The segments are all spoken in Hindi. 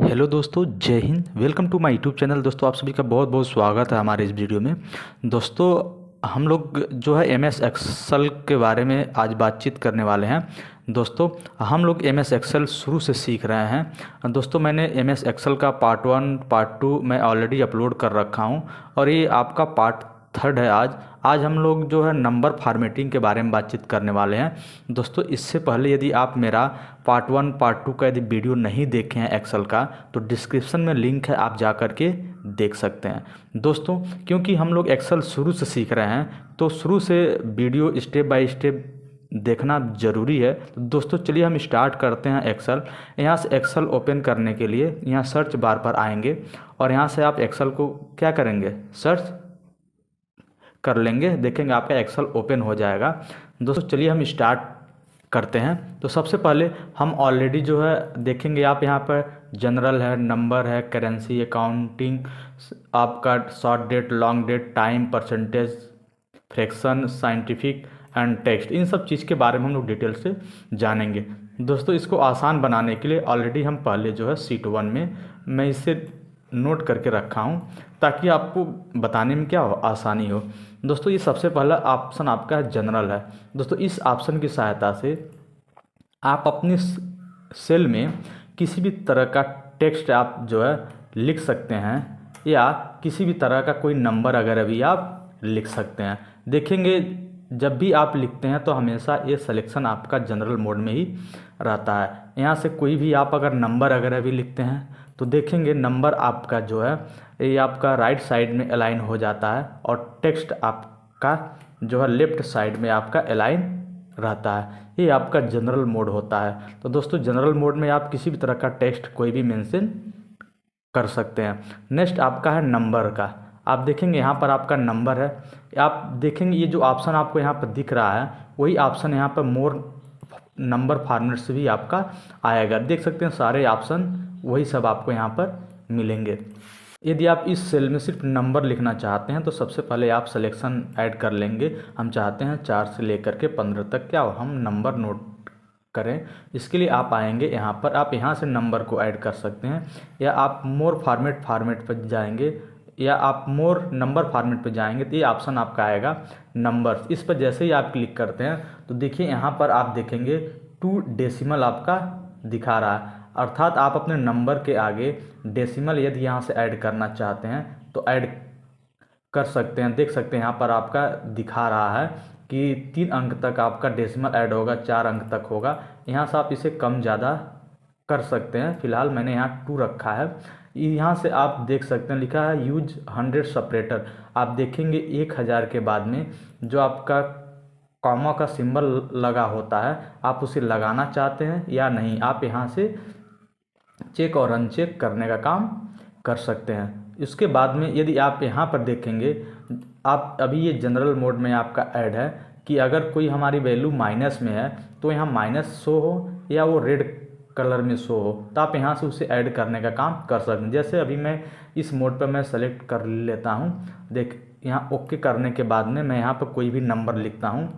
हेलो दोस्तों, जय हिंद। Welcome to my YouTube channel. दोस्तों, आप सभी का बहुत बहुत स्वागत है हमारे इस वीडियो में। दोस्तों, हम लोग जो है एम एस एक्सेल के बारे में आज बातचीत करने वाले हैं। दोस्तों, हम लोग एम एस एक्सेल शुरू से सीख रहे हैं। दोस्तों, मैंने एम एस एक्सेल का पार्ट 1 पार्ट 2 मैं ऑलरेडी अपलोड कर रखा हूं और ये आपका पार्ट 3 है। आज हम लोग जो है नंबर फॉर्मेटिंग के बारे में बातचीत करने वाले हैं। दोस्तों, इससे पहले यदि आप मेरा पार्ट 1 पार्ट 2 का यदि वीडियो नहीं देखे हैं एक्सेल का, तो डिस्क्रिप्शन में लिंक है, आप जा कर के देख सकते हैं। दोस्तों, क्योंकि हम लोग एक्सेल शुरू से सीख रहे हैं तो शुरू से वीडियो स्टेप बाय स्टेप देखना ज़रूरी है। तो दोस्तों, चलिए हम स्टार्ट करते हैं एक्सेल। यहाँ से एक्सेल ओपन करने के लिए यहाँ सर्च बार पर आएंगे और यहाँ से आप एक्सेल को क्या करेंगे, सर्च कर लेंगे। देखेंगे आपका एक्सेल ओपन हो जाएगा। दोस्तों, चलिए हम स्टार्ट करते हैं। तो सबसे पहले हम ऑलरेडी जो है देखेंगे, आप यहाँ पर जनरल है, नंबर है, करेंसी, अकाउंटिंग, आपका short date, long date, time, percentage, fraction, scientific and text, इन सब चीज़ के बारे में हम लोग डिटेल से जानेंगे। दोस्तों, इसको आसान बनाने के लिए ऑलरेडी हम पहले जो है शीट 1 में मैं इसे नोट करके रखा हूँ ताकि आपको बताने में क्या हो, आसानी हो। दोस्तों, ये सबसे पहला ऑप्शन आपका है जनरल है। दोस्तों, इस ऑप्शन की सहायता से आप अपनी सेल में किसी भी तरह का टेक्स्ट आप जो है लिख सकते हैं या किसी भी तरह का कोई नंबर अगर भी आप लिख सकते हैं। देखेंगे जब भी आप लिखते हैं तो हमेशा ये सिलेक्शन आपका जनरल मोड में ही रहता है। यहाँ से कोई भी आप अगर नंबर अगर भी लिखते हैं तो देखेंगे नंबर आपका जो है ये आपका राइट साइड में अलाइन हो जाता है और टेक्स्ट आपका जो है लेफ्ट साइड में आपका अलाइन रहता है। ये आपका जनरल मोड होता है। तो दोस्तों, जनरल मोड में आप किसी भी तरह का टेक्स्ट कोई भी मेंशन कर सकते हैं। नेक्स्ट आपका है नंबर का। आप देखेंगे यहाँ पर आपका नंबर है। आप देखेंगे ये जो ऑप्शन आपको यहाँ पर दिख रहा है वही ऑप्शन यहाँ पर मोर नंबर फॉर्मेट से भी आपका आएगा। देख सकते हैं सारे ऑप्शन वही सब आपको यहाँ पर मिलेंगे। यदि आप इस सेल में सिर्फ नंबर लिखना चाहते हैं तो सबसे पहले आप सिलेक्शन ऐड कर लेंगे। हम चाहते हैं 4 से लेकर के 15 तक क्या हो, हम नंबर नोट करें। इसके लिए आप आएंगे यहाँ पर, आप यहाँ से नंबर को ऐड कर सकते हैं या आप मोर फॉर्मेट पर जाएंगे या आप मोर नंबर फॉर्मेट पर जाएंगे तो ये ऑप्शन आपका आएगा नंबर्स। इस पर जैसे ही आप क्लिक करते हैं तो देखिए यहाँ पर आप देखेंगे 2 डेसिमल आपका दिखा रहा है, अर्थात आप अपने नंबर के आगे डेसिमल यदि यहाँ से ऐड करना चाहते हैं तो ऐड कर सकते हैं। देख सकते हैं यहाँ पर आपका दिखा रहा है कि 3 अंक तक आपका डेसिमल ऐड होगा, 4 अंक तक होगा। यहाँ से आप इसे कम ज़्यादा कर सकते हैं। फिलहाल मैंने यहाँ 2 रखा है। यहाँ से आप देख सकते हैं लिखा है यूज 100 सेपरेटर। आप देखेंगे 1000 के बाद में जो आपका कॉमा का सिंबल लगा होता है आप उसे लगाना चाहते हैं या नहीं, आप यहाँ से चेक और अनचेक करने का काम कर सकते हैं। इसके बाद में यदि आप यहाँ पर देखेंगे, आप अभी ये जनरल मोड में आपका ऐड है कि अगर कोई हमारी वैल्यू माइनस में है तो यहाँ माइनस शो हो या वो रेड कलर में शो हो तो आप यहाँ से उसे ऐड करने का काम कर सकते हैं। जैसे अभी मैं इस मोड पर मैं सेलेक्ट कर लेता हूँ। देख, यहाँ ओके करने के बाद में मैं यहाँ पर कोई भी नंबर लिखता हूँ।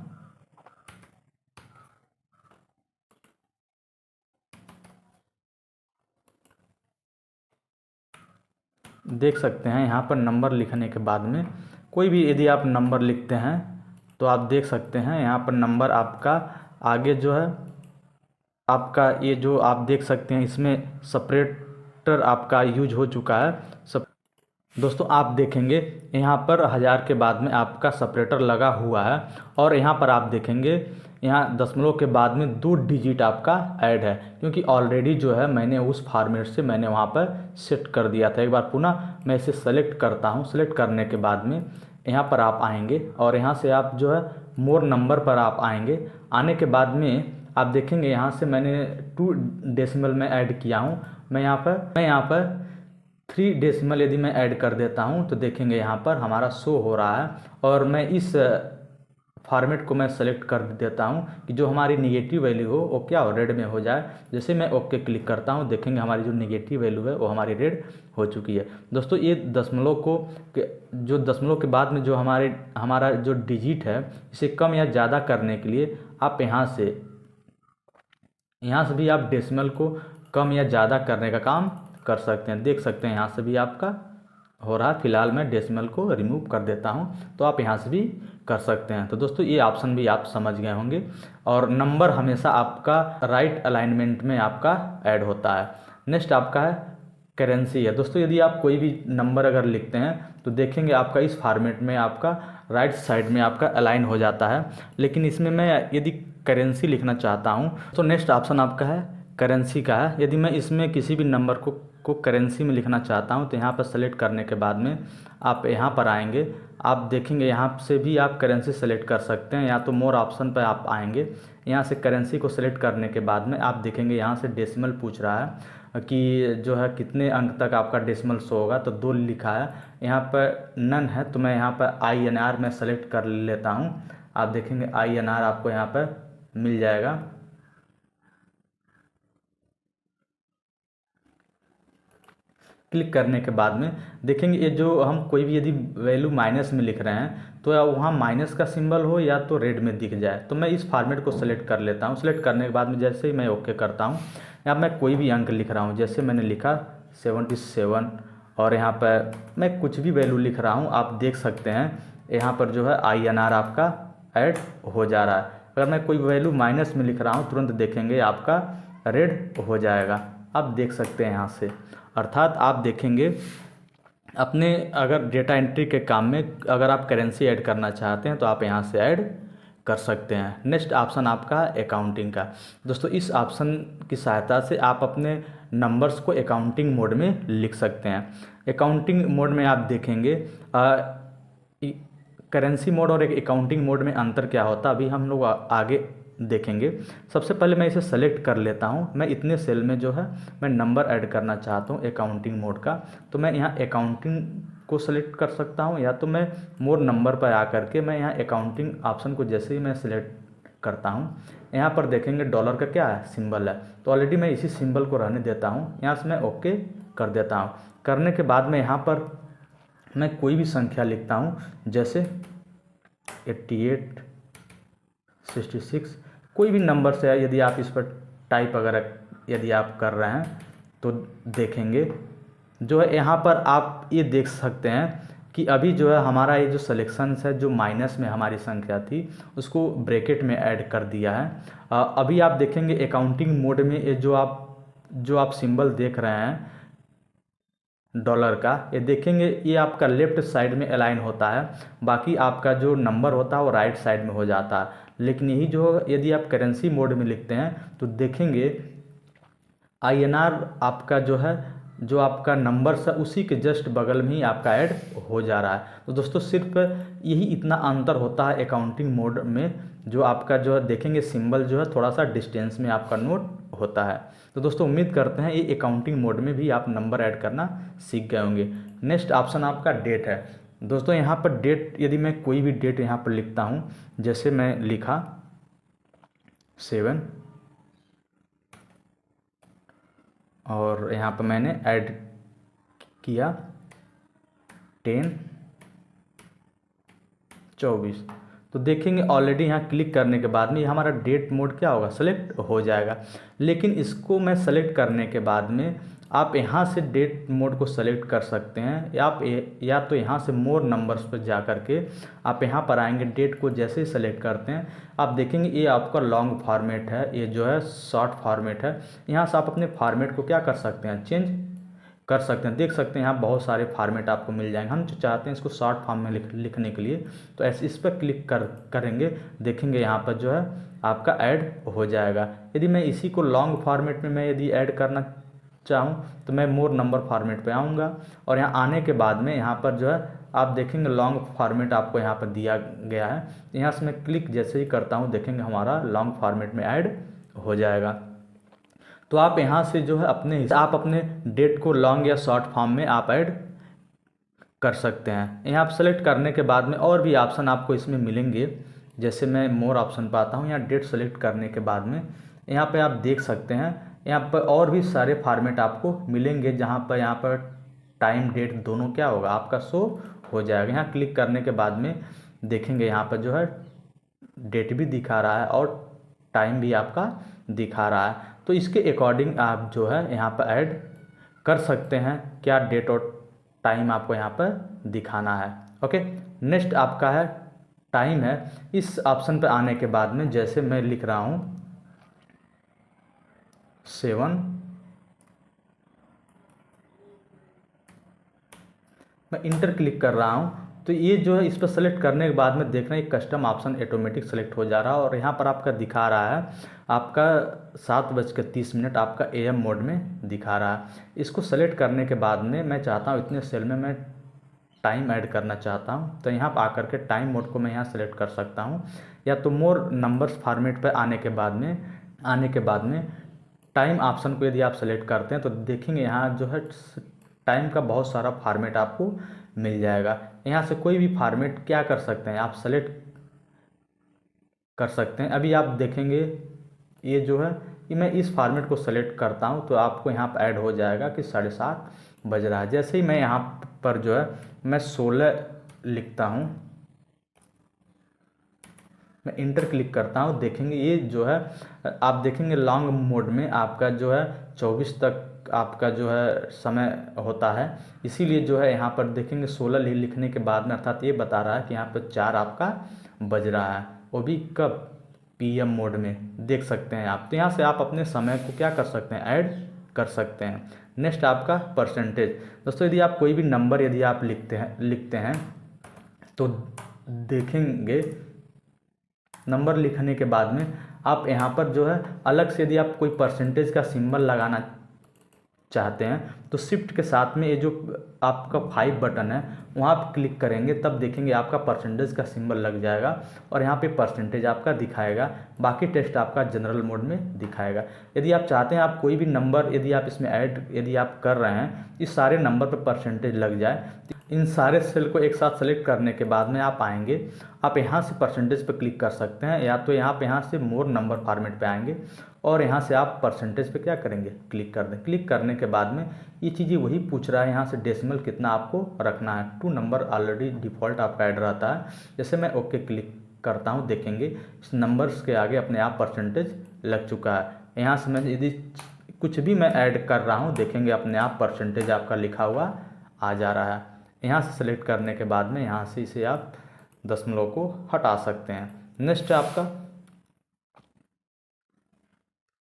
देख सकते हैं यहाँ पर नंबर लिखने के बाद में कोई भी यदि आप नंबर लिखते हैं तो आप देख सकते हैं यहाँ पर नंबर आपका आगे जो है आपका ये जो आप देख सकते हैं इसमें सेपरेटर आपका यूज हो चुका है सब। दोस्तों, आप देखेंगे यहाँ पर 1000 के बाद में आपका सेपरेटर लगा हुआ है और यहाँ पर आप देखेंगे यहाँ दशमलव के बाद में 2 डिजिट आपका ऐड है, क्योंकि ऑलरेडी जो है मैंने उस फॉर्मेट से मैंने वहाँ पर सेट कर दिया था। एक बार पुनः मैं इसे सेलेक्ट करता हूँ। सेलेक्ट करने के बाद में यहाँ पर आप आएंगे और यहाँ से आप जो है मोर नंबर पर आप आएंगे। आने के बाद में आप देखेंगे यहाँ से मैंने 2 डेसिमल में ऐड किया हूँ। मैं यहाँ पर 3 डेसिमल यदि मैं ऐड कर देता हूँ तो देखेंगे यहाँ पर हमारा शो हो रहा है। और मैं इस फॉर्मेट को मैं सेलेक्ट कर देता हूँ कि जो हमारी निगेटिव वैल्यू हो वो क्या हो, रेड में हो जाए। जैसे मैं ओके क्लिक करता हूँ देखेंगे हमारी जो निगेटिव वैल्यू है वो हमारी रेड हो चुकी है। दोस्तों, ये दशमलव को जो दशमलव के बाद में जो हमारा जो डिजिट है इसे कम या ज़्यादा करने के लिए आप यहाँ से भी आप डेसिमल को कम या ज़्यादा करने का काम कर सकते हैं। देख सकते हैं यहाँ से भी आपका हो रहा है। फिलहाल मैं डेसिमल को रिमूव कर देता हूँ, तो आप यहाँ से भी कर सकते हैं। तो दोस्तों ये ऑप्शन भी आप समझ गए होंगे। और नंबर हमेशा आपका राइट अलाइनमेंट में आपका ऐड होता है। नेक्स्ट आपका है करेंसी है। दोस्तों यदि आप कोई भी नंबर अगर लिखते हैं तो देखेंगे आपका इस फॉर्मेट में आपका राइट साइड में आपका अलाइन हो जाता है। लेकिन इसमें मैं यदि करेंसी लिखना चाहता हूँ तो नेक्स्ट ऑप्शन आपका है करेंसी का है। यदि मैं इसमें किसी भी नंबर को करेंसी में लिखना चाहता हूं तो यहाँ पर सेलेक्ट करने के बाद में आप यहाँ पर आएंगे, आप देखेंगे यहाँ से भी आप करेंसी सेलेक्ट कर सकते हैं, या तो मोर ऑप्शन पर आप आएंगे। यहाँ से करेंसी को सेलेक्ट करने के बाद में आप देखेंगे यहाँ से डेसिमल पूछ रहा है कि जो है कितने अंक तक आपका डेसिमल शो होगा, तो 2 लिखा है। यहाँ पर नन है तो मैं यहाँ पर INR में सेलेक्ट कर लेता हूँ। आप देखेंगे INR आपको यहाँ पर मिल जाएगा। क्लिक करने के बाद में देखेंगे ये जो हम कोई भी यदि वैल्यू माइनस में लिख रहे हैं तो या वहाँ माइनस का सिंबल हो या तो रेड में दिख जाए। तो मैं इस फॉर्मेट को सेलेक्ट कर लेता हूँ। सेलेक्ट करने के बाद में जैसे ही मैं ओके करता हूँ, यहाँ मैं कोई भी अंक लिख रहा हूँ, जैसे मैंने लिखा 77 और यहाँ पर मैं कुछ भी वैल्यू लिख रहा हूँ, आप देख सकते हैं यहाँ पर जो है INR आपका ऐड हो जा रहा है। अगर मैं कोई वैल्यू माइनस में लिख रहा हूँ तुरंत देखेंगे आपका रेड हो जाएगा। आप देख सकते हैं यहाँ से, अर्थात आप देखेंगे अपने अगर डेटा एंट्री के काम में अगर आप करेंसी ऐड करना चाहते हैं तो आप यहाँ से ऐड कर सकते हैं। नेक्स्ट ऑप्शन आपका अकाउंटिंग का। दोस्तों इस ऑप्शन की सहायता से आप अपने नंबर्स को अकाउंटिंग मोड में लिख सकते हैं। अकाउंटिंग मोड में आप देखेंगे करेंसी मोड और एक अकाउंटिंग मोड में अंतर क्या होता है अभी हम लोग आगे देखेंगे। सबसे पहले मैं इसे सेलेक्ट कर लेता हूं। मैं इतने सेल में जो है मैं नंबर ऐड करना चाहता हूं अकाउंटिंग मोड का, तो मैं यहां अकाउंटिंग को सेलेक्ट कर सकता हूं, या तो मैं मोर नंबर पर आकर के मैं यहां अकाउंटिंग ऑप्शन को जैसे ही मैं सिलेक्ट करता हूं, यहाँ पर देखेंगे डॉलर का क्या है सिंबल है, तो ऑलरेडी मैं इसी सिंबल को रहने देता हूँ। यहाँ से मैं ओके कर देता हूँ। करने के बाद में यहाँ पर मैं कोई भी संख्या लिखता हूँ, जैसे 88 66 कोई भी नंबर से है। यदि आप इस पर टाइप अगर यदि आप कर रहे हैं तो देखेंगे जो है यहाँ पर आप ये देख सकते हैं कि अभी जो है हमारा ये जो सिलेक्शन है जो माइनस में हमारी संख्या थी उसको ब्रैकेट में ऐड कर दिया है। अभी आप देखेंगे अकाउंटिंग मोड में ये जो आप सिंबल देख रहे हैं डॉलर का, ये देखेंगे ये आपका लेफ्ट साइड में अलाइन होता है, बाकी आपका जो नंबर होता है वो राइट साइड में हो जाता है। लेकिन यही जो यदि आप करेंसी मोड में लिखते हैं तो देखेंगे INR आपका जो है जो आपका नंबर है उसी के जस्ट बगल में ही आपका ऐड हो जा रहा है। तो दोस्तों सिर्फ यही इतना अंतर होता है अकाउंटिंग मोड में, जो आपका जो है देखेंगे सिंबल जो है थोड़ा सा डिस्टेंस में आपका नोट होता है। तो दोस्तों उम्मीद करते हैं ये अकाउंटिंग मोड में भी आप नंबर ऐड करना सीख गए होंगे। नेक्स्ट ऑप्शन आपका डेट है। दोस्तों यहाँ पर डेट, यदि मैं कोई भी डेट यहाँ पर लिखता हूँ, जैसे मैं लिखा 7 और यहाँ पर मैंने ऐड किया 10/24, तो देखेंगे ऑलरेडी यहाँ क्लिक करने के बाद में ये हमारा डेट मोड क्या होगा सेलेक्ट हो जाएगा। लेकिन इसको मैं सेलेक्ट करने के बाद में आप यहाँ से डेट मोड को सेलेक्ट कर सकते हैं, या तो यहाँ से मोर नंबर्स पर जा कर के आप यहाँ पर आएंगे। डेट को जैसे ही सेलेक्ट करते हैं आप देखेंगे ये आपका लॉन्ग फॉर्मेट है, ये जो है शॉर्ट फॉर्मेट है। यहाँ से आप अपने फॉर्मेट को क्या कर सकते हैं चेंज कर सकते हैं। देख सकते हैं यहाँ बहुत सारे फॉर्मेट आपको मिल जाएंगे। हम जो चाहते हैं इसको शॉर्ट फॉर्म में लिखने के लिए तो ऐसे इस पर क्लिक करेंगे, देखेंगे यहाँ पर जो है आपका ऐड हो जाएगा। यदि मैं इसी को लॉन्ग फॉर्मेट में मैं यदि ऐड करना चाहूँ तो मैं मोर नंबर फॉर्मेट पे आऊँगा, और यहाँ आने के बाद में यहाँ पर जो है आप देखेंगे लॉन्ग फॉर्मेट आपको यहाँ पर दिया गया है। यहाँ से मैं क्लिक जैसे ही करता हूँ देखेंगे हमारा लॉन्ग फॉर्मेट में ऐड हो जाएगा। तो आप यहाँ से जो है अपने डेट को लॉन्ग या शॉर्ट फॉर्म में आप ऐड कर सकते हैं। यहाँ आप सेलेक्ट करने के बाद में और भी ऑप्शन आपको इसमें मिलेंगे, जैसे मैं मोर ऑप्शन पर आता हूँ। यहाँ डेट सेलेक्ट करने के बाद में यहाँ पे आप देख सकते हैं यहाँ पर और भी सारे फॉर्मेट आपको मिलेंगे, जहाँ पर यहाँ पर टाइम डेट दोनों क्या होगा आपका शो हो जाएगा। यहाँ क्लिक करने के बाद में देखेंगे यहाँ पर जो है डेट भी दिखा रहा है और टाइम भी आपका दिखा रहा है। तो इसके अकॉर्डिंग आप जो है यहाँ पर ऐड कर सकते हैं, क्या डेट और टाइम आपको यहाँ पर दिखाना है। ओके, नेक्स्ट आपका है टाइम है। इस ऑप्शन पर आने के बाद में जैसे मैं लिख रहा हूँ 7, मैं इंटर क्लिक कर रहा हूँ तो ये जो है इस पर सेलेक्ट करने के बाद में देख रहे हैं कस्टम ऑप्शन ऑटोमेटिक सेलेक्ट हो जा रहा है और यहाँ पर आपका दिखा रहा है आपका 7:30 आपका AM मोड में दिखा रहा है। इसको सेलेक्ट करने के बाद में मैं चाहता हूँ इतने सेल में मैं टाइम ऐड करना चाहता हूँ, तो यहाँ पर आकर के टाइम मोड को मैं यहाँ सेलेक्ट कर सकता हूँ, या तो मोर नंबर्स फॉर्मेट पर आने के बाद में टाइम ऑप्शन को यदि आप सेलेक्ट करते हैं तो देखेंगे यहाँ जो है टाइम का बहुत सारा फॉर्मेट आपको मिल जाएगा। यहाँ से कोई भी फॉर्मेट क्या कर सकते हैं आप सेलेक्ट कर सकते हैं। अभी आप देखेंगे ये जो है कि मैं इस फॉर्मेट को सेलेक्ट करता हूँ तो आपको यहाँ पर ऐड हो जाएगा कि 7:30 बज रहा है। जैसे ही मैं यहाँ पर जो है मैं 16 लिखता हूँ, मैं इंटर क्लिक करता हूँ, देखेंगे ये जो है आप देखेंगे लॉन्ग मोड में आपका जो है 24 तक आपका जो है समय होता है। इसीलिए जो है यहाँ पर देखेंगे 16 लिखने के बाद में अर्थात ये बता रहा है कि यहाँ पर 4 आपका बज रहा है, वो भी कब, PM मोड में, देख सकते हैं आप। तो यहाँ से आप अपने समय को क्या कर सकते हैं, ऐड कर सकते हैं। नेक्स्ट आपका परसेंटेज। दोस्तों यदि आप कोई भी नंबर यदि आप लिखते हैं तो देखेंगे नंबर लिखने के बाद में आप यहाँ पर जो है अलग से यदि आप कोई परसेंटेज का सिंबल लगाना चाहते हैं तो शिफ्ट के साथ में ये जो आपका 5 बटन है वहाँ पर क्लिक करेंगे, तब देखेंगे आपका परसेंटेज का सिंबल लग जाएगा और यहाँ पे परसेंटेज आपका दिखाएगा। बाकी टेक्स्ट आपका जनरल मोड में दिखाएगा। यदि आप चाहते हैं आप कोई भी नंबर यदि आप इसमें ऐड यदि आप कर रहे हैं, इस सारे नंबर पर परसेंटेज लग जाए, इन सारे सेल को एक साथ सेलेक्ट करने के बाद में आप आएंगे, आप यहाँ से परसेंटेज पर क्लिक कर सकते हैं, या तो यहाँ से मोर नंबर फॉर्मेट पे आएंगे और यहाँ से आप परसेंटेज पे क्या करेंगे, क्लिक कर दें। क्लिक करने के बाद में ये चीज़ें वही पूछ रहा है यहाँ से डेसिमल कितना आपको रखना है। 2 नंबर ऑलरेडी डिफ़ॉल्ट आपका ऐड रहता है। जैसे मैं ओके क्लिक करता हूँ, देखेंगे इस नंबर्स के आगे अपने आप परसेंटेज लग चुका है। यहाँ से मैं यदि कुछ भी मैं ऐड कर रहा हूँ, देखेंगे अपने आप परसेंटेज आपका लिखा हुआ आ जा रहा है। यहाँ से सेलेक्ट करने के बाद में यहाँ से इसे आप दशमलव को हटा सकते हैं। नेक्स्ट आपका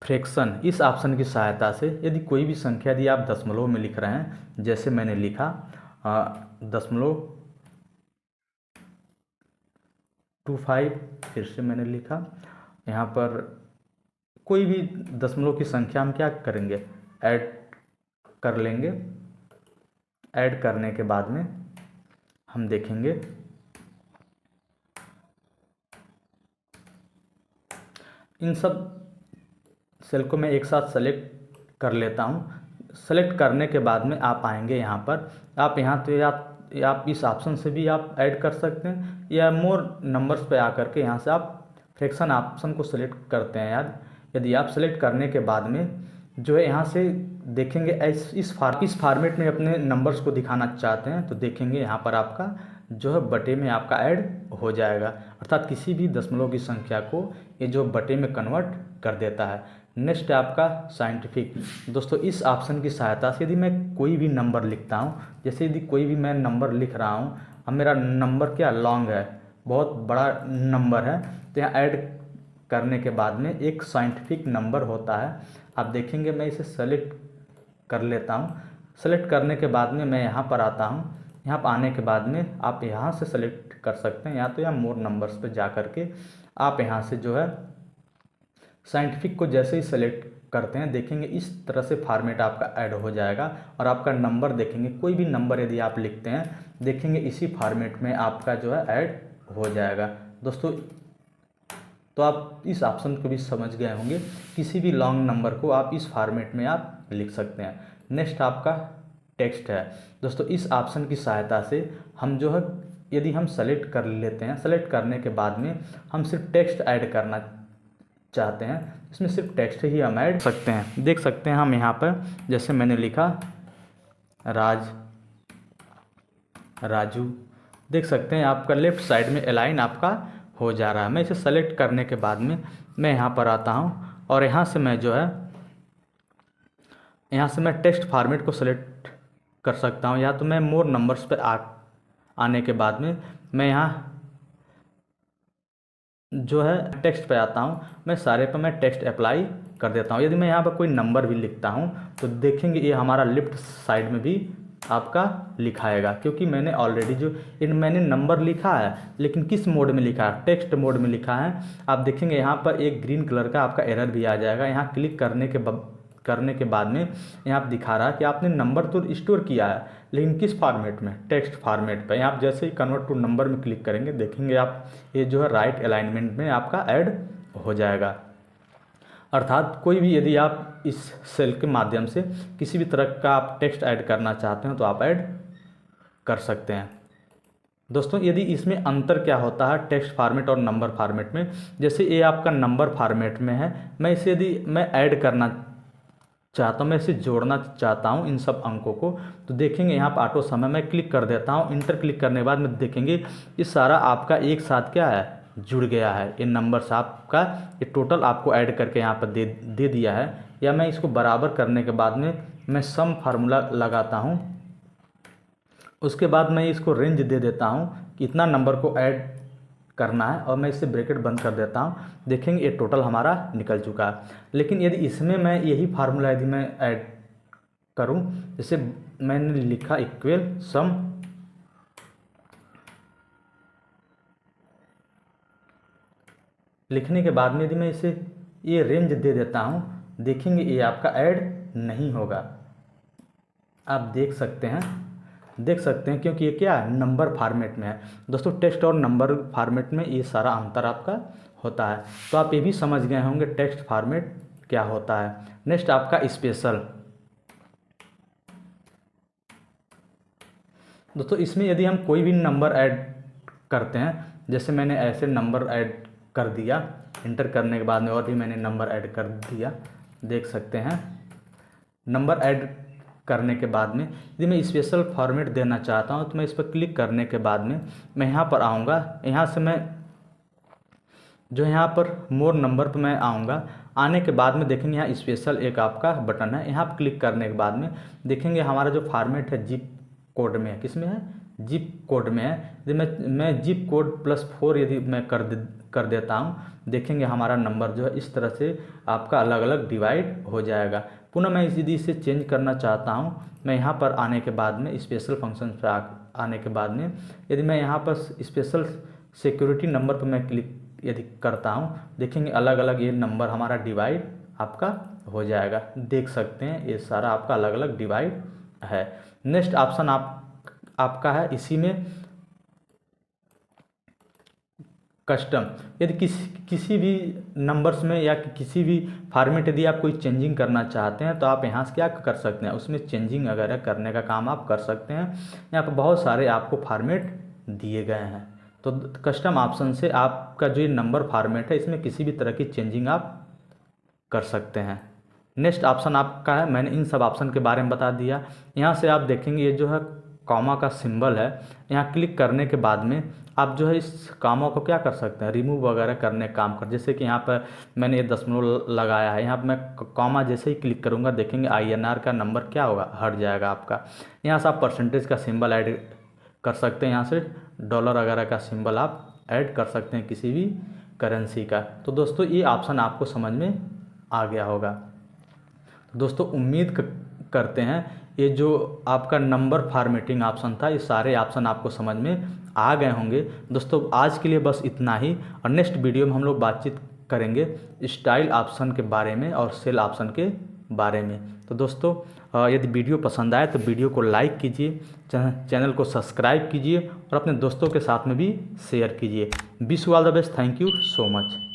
फ्रैक्शन। इस ऑप्शन की सहायता से यदि कोई भी संख्या यदि आप दशमलव में लिख रहे हैं, जैसे मैंने लिखा 0.25, फिर से मैंने लिखा, यहाँ पर कोई भी दशमलव की संख्या हम क्या करेंगे, ऐड कर लेंगे। ऐड करने के बाद में हम देखेंगे इन सब सेल को मैं एक साथ सेलेक्ट कर लेता हूँ। सेलेक्ट करने के बाद में आप आएंगे यहाँ पर, आप यहाँ तो आप इस ऑप्शन से भी आप ऐड कर सकते हैं, या मोर नंबर्स पे आकर के यहाँ से आप फ्रैक्शन ऑप्शन को सेलेक्ट करते हैं। याद यदि आप सेलेक्ट करने के बाद में जो है यहाँ से देखेंगे इस फॉर्मेट में अपने नंबर्स को दिखाना चाहते हैं तो देखेंगे यहाँ पर आपका जो है बटे में आपका ऐड हो जाएगा, अर्थात किसी भी दशमलव की संख्या को ये जो बटे में कन्वर्ट कर देता है। नेक्स्ट है आपका साइंटिफिक। दोस्तों इस ऑप्शन की सहायता से यदि मैं कोई भी नंबर लिखता हूँ, जैसे यदि कोई भी मैं नंबर लिख रहा हूँ, अब मेरा नंबर क्या लॉन्ग है, बहुत बड़ा नंबर है, तो यहाँ ऐड करने के बाद में एक साइंटिफिक नंबर होता है। आप देखेंगे मैं इसे सेलेक्ट कर लेता हूँ। सेलेक्ट करने के बाद में मैं यहाँ पर आता हूँ। यहाँ पर आने के बाद में आप यहाँ से सेलेक्ट कर सकते हैं, या तो यहाँ मोर नंबर्स पे जा कर के आप यहाँ से जो है साइंटिफिक को जैसे ही सेलेक्ट करते हैं, देखेंगे इस तरह से फॉर्मेट आपका ऐड हो जाएगा और आपका नंबर देखेंगे, कोई भी नंबर यदि आप लिखते हैं, देखेंगे इसी फॉर्मेट में आपका जो है ऐड हो जाएगा। दोस्तों तो आप इस ऑप्शन को भी समझ गए होंगे, किसी भी लॉन्ग नंबर को आप इस फॉर्मेट में आप लिख सकते हैं। नेक्स्ट आपका टेक्स्ट है। दोस्तों इस ऑप्शन की सहायता से हम जो है यदि हम सेलेक्ट कर लेते हैं, सेलेक्ट करने के बाद में हम सिर्फ टेक्स्ट ऐड करना चाहते हैं, इसमें सिर्फ टेक्स्ट ही हम ऐड सकते हैं। देख सकते हैं हम यहाँ पर जैसे मैंने लिखा राजू, देख सकते हैं आपका लेफ्ट साइड में अलाइन आपका हो जा रहा है। मैं इसे सेलेक्ट करने के बाद में मैं यहाँ पर आता हूँ और यहाँ से मैं जो है यहाँ से मैं टेक्स्ट फॉर्मेट को सेलेक्ट कर सकता हूँ, या तो मैं मोर नंबर्स पर आने के बाद में मैं यहाँ जो है टेक्स्ट पे आता हूँ, मैं सारे पे मैं टेक्स्ट अप्लाई कर देता हूँ। यदि मैं यहाँ पर कोई नंबर भी लिखता हूँ तो देखेंगे ये हमारा लेफ्ट साइड में भी आपका लिखाएगा, क्योंकि मैंने ऑलरेडी जो मैंने नंबर लिखा है, लेकिन किस मोड में लिखा है, टेक्स्ट मोड में लिखा है। आप देखेंगे यहाँ पर एक ग्रीन कलर का आपका एरर भी आ जाएगा। यहाँ क्लिक करने के बाद में यहाँ आप दिखा रहा है कि आपने नंबर तो स्टोर किया है, लेकिन किस फॉर्मेट में, टेक्स्ट फॉर्मेट पर। यहाँ आप जैसे ही कन्वर्ट टू नंबर में क्लिक करेंगे देखेंगे आप ये जो है राइट अलाइनमेंट में आपका ऐड हो जाएगा। अर्थात कोई भी यदि आप इस सेल के माध्यम से किसी भी तरह का आप टेक्स्ट ऐड करना चाहते हैं तो आप ऐड कर सकते हैं। दोस्तों यदि इसमें अंतर क्या होता है टेक्स्ट फॉर्मेट और नंबर फॉर्मेट में, जैसे ये आपका नंबर फॉर्मेट में है, मैं इसे यदि मैं ऐड करना चाहता हूँ, मैं इसे जोड़ना चाहता हूँ इन सब अंकों को, तो देखेंगे यहाँ पर ऑटो समय मैं क्लिक कर देता हूँ। इंटर क्लिक करने के बाद में देखेंगे ये सारा आपका एक साथ क्या है, जुड़ गया है। इन नंबर्स आपका ये टोटल आपको ऐड करके यहाँ पर दे दिया है। या मैं इसको बराबर करने के बाद में मैं सम फार्मूला लगाता हूँ, उसके बाद मैं इसको रेंज दे देता हूँ कि इतना नंबर को ऐड करना है, और मैं इसे ब्रैकेट बंद कर देता हूँ। देखेंगे ये टोटल हमारा निकल चुका है। लेकिन यदि इसमें मैं यही फार्मूला यदि मैं ऐड करूँ, जैसे मैंने लिखा इक्वल सम लिखने के बाद में यदि मैं इसे ये रेंज दे देता हूँ, देखेंगे ये आपका ऐड नहीं होगा। आप देख सकते हैं क्योंकि ये क्या है, नंबर फॉर्मेट में है। दोस्तों टेक्स्ट और नंबर फॉर्मेट में ये सारा अंतर आपका होता है। तो आप ये भी समझ गए होंगे टेक्स्ट फॉर्मेट क्या होता है। नेक्स्ट आपका स्पेशल। दोस्तों इसमें यदि हम कोई भी नंबर ऐड करते हैं, जैसे मैंने ऐसे नंबर ऐड कर दिया, इंटर करने के बाद में और भी मैंने नंबर ऐड कर दिया, देख सकते हैं। नंबर ऐड करने के बाद में यदि मैं स्पेशल फॉर्मेट देना चाहता हूं तो मैं इस पर क्लिक करने के बाद में मैं यहाँ पर आऊँगा। यहाँ से मैं जो यहाँ पर मोर नंबर पर मैं आऊँगा। आने के बाद में देखेंगे यहाँ स्पेशल एक आपका बटन है, यहाँ पर क्लिक करने के बाद में देखेंगे हमारा जो फॉर्मेट है जिप कोड में है। किस में है, जिप कोड में है। यदि मैं जिप कोड +4 यदि मैं कर देता हूँ, देखेंगे हमारा नंबर जो है इस तरह से आपका अलग अलग डिवाइड हो जाएगा। पुनः मैं यदि इसे चेंज करना चाहता हूँ, मैं यहाँ पर आने के बाद में स्पेशल फंक्शन पर आने के बाद में यदि मैं यहाँ पर स्पेशल सिक्योरिटी नंबर पर मैं क्लिक यदि करता हूँ, देखेंगे अलग अलग ये नंबर हमारा डिवाइड आपका हो जाएगा। देख सकते हैं ये सारा आपका अलग अलग डिवाइड है। नेक्स्ट ऑप्शन आपका है इसी में कस्टम। यदि किसी भी नंबर्स में या किसी भी फॉर्मेट यदि आप कोई चेंजिंग करना चाहते हैं तो आप यहाँ से क्या कर सकते हैं, उसमें चेंजिंग वगैरह करने का काम आप कर सकते हैं। यहाँ पर बहुत सारे आपको फॉर्मेट दिए गए हैं, तो कस्टम ऑप्शन से आपका जो ये नंबर फॉर्मेट है इसमें किसी भी तरह की चेंजिंग आप कर सकते हैं। नेक्स्ट ऑप्शन आपका है, मैंने इन सब ऑप्शन के बारे में बता दिया। यहाँ से आप देखेंगे ये जो है कॉमा का सिंबल है, यहाँ क्लिक करने के बाद में आप जो है इस कॉमा को क्या कर सकते हैं, रिमूव वगैरह करने का काम कर। जैसे कि यहाँ पर मैंने ये दशमलव लगाया है, यहाँ पर मैं कॉमा जैसे ही क्लिक करूँगा देखेंगे INR का नंबर क्या होगा, हट जाएगा आपका। यहाँ से आप परसेंटेज का सिंबल ऐड कर सकते हैं, यहाँ से डॉलर वगैरह का सिंबल आप ऐड कर सकते हैं किसी भी करेंसी का। तो दोस्तों ये ऑप्शन आपको समझ में आ गया होगा। दोस्तों उम्मीद करते हैं ये जो आपका नंबर फॉर्मेटिंग ऑप्शन था, ये सारे ऑप्शन आपको समझ में आ गए होंगे। दोस्तों आज के लिए बस इतना ही, और नेक्स्ट वीडियो में हम लोग बातचीत करेंगे स्टाइल ऑप्शन के बारे में और सेल ऑप्शन के बारे में। तो दोस्तों यदि वीडियो पसंद आए तो वीडियो को लाइक कीजिए, चैनल को सब्सक्राइब कीजिए और अपने दोस्तों के साथ में भी शेयर कीजिए। Wish you all the best. Thank you so much.